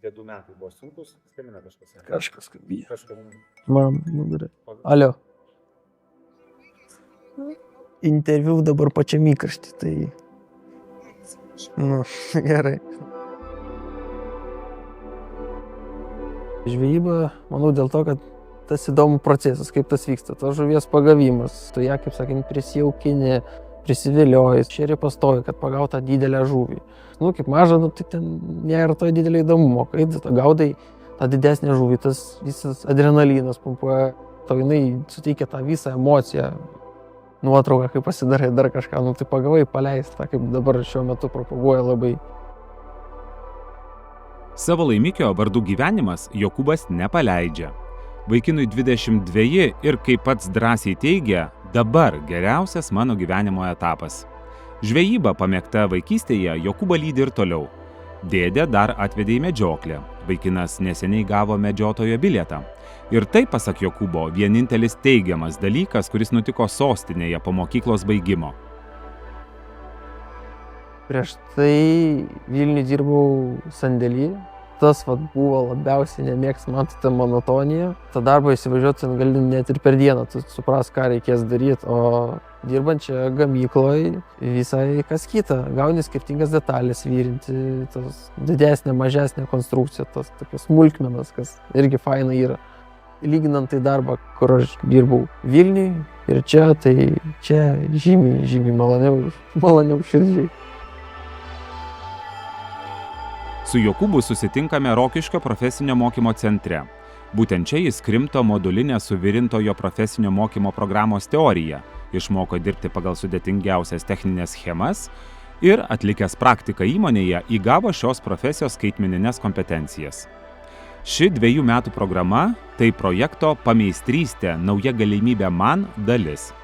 tie 2 metai buvo sunkus, skambina kažkas. Kažkas skambėjo. Kažkas. Mam, numirė. Alio. Interviu dabar pačiam įkarštį, tai... Nu, gerai. Žvejyba, manau, dėl to, kad tas įdomus procesas, kaip tas vyksta, tas žuvies pagavimas, tu ją, kaip sakant, prisijaukinį, prisivilioji, šeri pastovi, kad pagaut tą didelę žuvį. Nu, kaip maža, nu, tai ten nėra to didelio įdomumo, kai gaudai tą didesnę žuvį, tas visas adrenalinas pumpuoja, tau jinai suteikia tą visą emociją, nuotrauką, kaip pasidarai dar kažką, nu, tai pagavai paleistą, kaip dabar šiuo metu propaguoja labai. Savo laimikio vardu gyvenimas Jokūbas nepaleidžia. Vaikinui 22 ir, kaip pats drąsiai teigia, dabar geriausias mano gyvenimo etapas. Žvejyba pamėgta vaikystėje Jokūbą lydi ir toliau. Dėdė dar atvedė į medžioklę. Vaikinas neseniai gavo medžiotojo bilietą. Ir tai, pasak Jokūbo, vienintelis teigiamas dalykas, kuris nutiko sostinėje po mokyklos baigimo. Prieš tai Vilniuje dirbau sandėly. Tas buvo labiausiai nemėgst, man tai ta monotonija. Ta darbą įsivažiuoti gali net ir per dieną, tu supras, ką reikės daryti, o dirbant čia gamykloje visai kas kita. Gauni skirtingas detalės vyrinti, tas didesnė, mažesnė konstrukcija, tas tokios smulkmenas, kas irgi faina yra. Lyginant tai darbą, kur aš dirbau Vilniuje ir čia, tai čia žymiai maloniau širdžiai. Su Jokūbu susitinkame Rokiškio profesinio mokymo centre. Būtent čia jis krimto modulinę suvirintojo profesinio mokymo programos teoriją, išmoko dirbti pagal sudėtingiausias techninės schemas ir, atlikęs praktiką įmonėje, įgavo šios profesijos skaitmenines kompetencijas. Ši 2 metų programa – tai projekto Pameistrystė – nauja galimybė man dalis.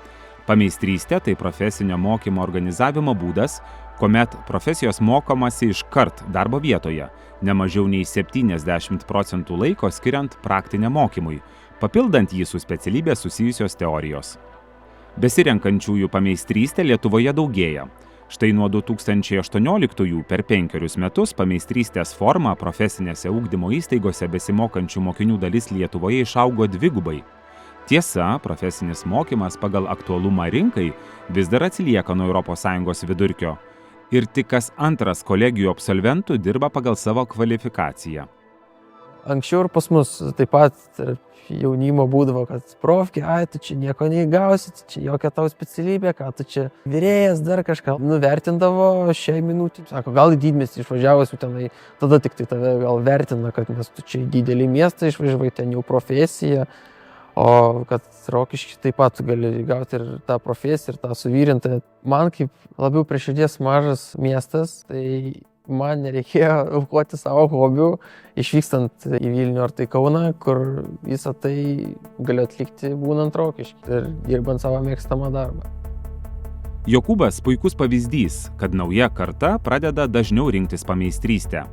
Pameistrystė – tai profesinio mokymo organizavimo būdas, kuomet profesijos mokomasi iškart darbo vietoje, ne mažiau nei 70% laiko skiriant praktiniam mokymui, papildant jį su specialybė susijusios teorijos. Besirenkančiųjų pameistrystę Lietuvoje daugėja. Štai nuo 2018 per 5 metus pameistrystės forma profesinėse ugdymo įstaigose besimokančių mokinių dalis Lietuvoje išaugo 2x. Tiesa, profesinis mokymas pagal aktualumą rinkai vis dar atsilieka nuo ES vidurkio. Ir tik kas antras kolegijų absolventų dirba pagal savo kvalifikaciją. Anksčiau ir pas mus taip pat jaunimo būdavo, kad profki, tu čia nieko neįgausi, čia jokia tau specialybė, ką tu čia virėjas, dar kažką. Nuvertindavo šiai minutį. Sako, gal į didmiestį išvažiavusiu tenai, tada tik tai tave gal vertina, kad nes tu čia į didelį miestą išvažiavai, ten jau profesija. O kad Rokišky taip pat gali gauti ir tą profesiją, ir tą suvirintą. Man kaip labiau prie širdies mažas miestas, tai man nereikėjo aukoti savo hobių, išvykstant į Vilnių ar tai Kauną, kur visą tai galiu atlikti būnant Rokišky ir dirbant savo mėgstamą darbą. Jokūbas puikus pavyzdys, kad nauja karta pradeda dažniau rinktis pameistrystę.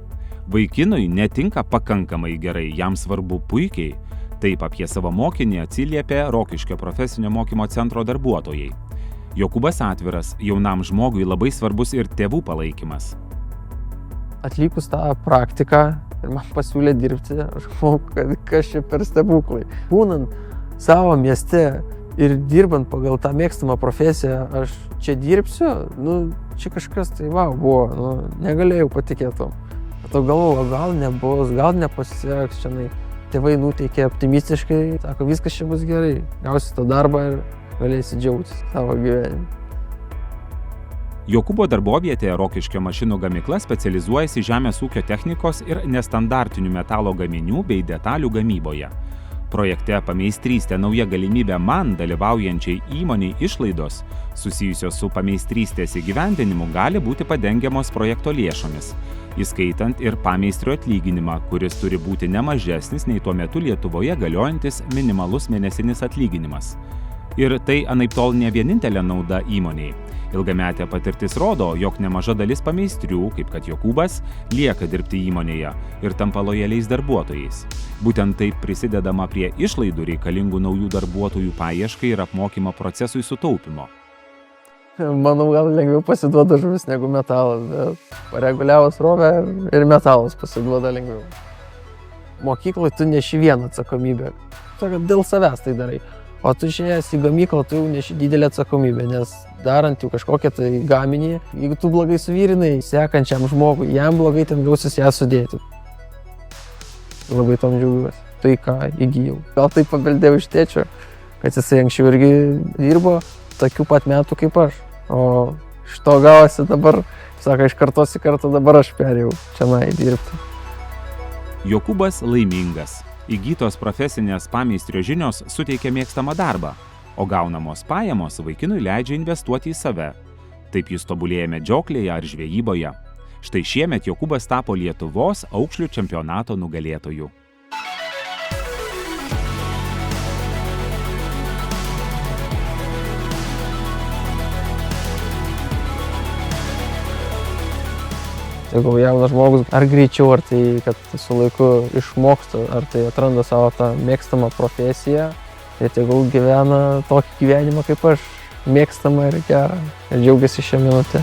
Vaikinui netinka pakankamai gerai, jam svarbu puikiai. Taip apie savo mokinį atsiliepė Rokiškio profesinio mokymo centro darbuotojai. Jokūbas atviras, jaunam žmogui labai svarbus ir tėvų palaikymas. Atlikus tą praktiką ir man pasiūlė dirbti, aš manau, kad kas čia per stebuklai. Būnant savo mieste ir dirbant pagal tą mėgstamą profesiją, aš čia dirbsiu, čia kažkas tai buvo, negalėjau patikėti tom. To galvoju, gal nebus, gal nepasiseks šiandien. Tėvai nuteikė optimistiškai, sako, viskas čia bus gerai, gausi tą darbą ir galėsi džiaugtis savo gyvenimą. Jokūbo darbovietėje Rokiškio mašinų gamykla specializuojasi žemės ūkio technikos ir nestandartinių metalo gaminių bei detalių gamyboje. Projekte Pameistrystė nauja galimybė man dalyvaujančiai įmoniai išlaidos susijusios su pameistrystės įgyvendinimu gali būti padengiamos projekto lėšomis, įskaitant ir pameistrio atlyginimą, kuris turi būti ne mažesnis nei tuo metu Lietuvoje galiojantis minimalus mėnesinis atlyginimas. Ir tai anaiptol ne vienintelė nauda įmoniai. Ilgametė patirtis rodo, jog nemaža dalis pameistrių, kaip kad Jokūbas, lieka dirbti įmonėje ir tampa lojaliais darbuotojais. Būtent taip prisidedama prie išlaidų reikalingų naujų darbuotojų paieškai ir apmokymo procesui sutaupimo. Manau, gal lengviau pasiduoda žuvis negu metalas, bet pareguliavus rovę ir metalas pasiduoda lengviau. mokykloje tu neši vieną atsakomybę. Sakant, dėl savęs tai darai. O tu išėjęs į gamyklą, tu jau neši didelę atsakomybę, nes darant jau kažkokią tai gaminį, jeigu tu blogai suvyrinai sekančiam žmogui, jam blogai ten gausis ją sudėti. Labai tom džiaugiuosi. Tai ką įgyjau. Gal tai paveldėjau iš tėčio, kad jisai anksčiau irgi dirbo tokių pat metų kaip aš. O iš to gavosi dabar, sako, iš kartos į kartą dabar aš perėjau čionai dirbti. Jokūbas laimingas. Įgytos profesinės pameistrio žinios suteikia mėgstamą darbą, o gaunamos pajamos vaikinui leidžia investuoti į save. Taip jis tobulėja medžioklėje ar žvejyboje. Štai šiemet Jokūbas tapo Lietuvos aukšlių čempionato nugalėtoju. Jeigu jaunas žmogus, ar greičiau, ar tai, kad su laiku išmoksta, ar tai atranda savo tą mėgstamą profesiją, tai tegul gyvena tokį gyvenimą kaip aš, mėgstamą ir gerą, ir džiaugiasi šią minutę.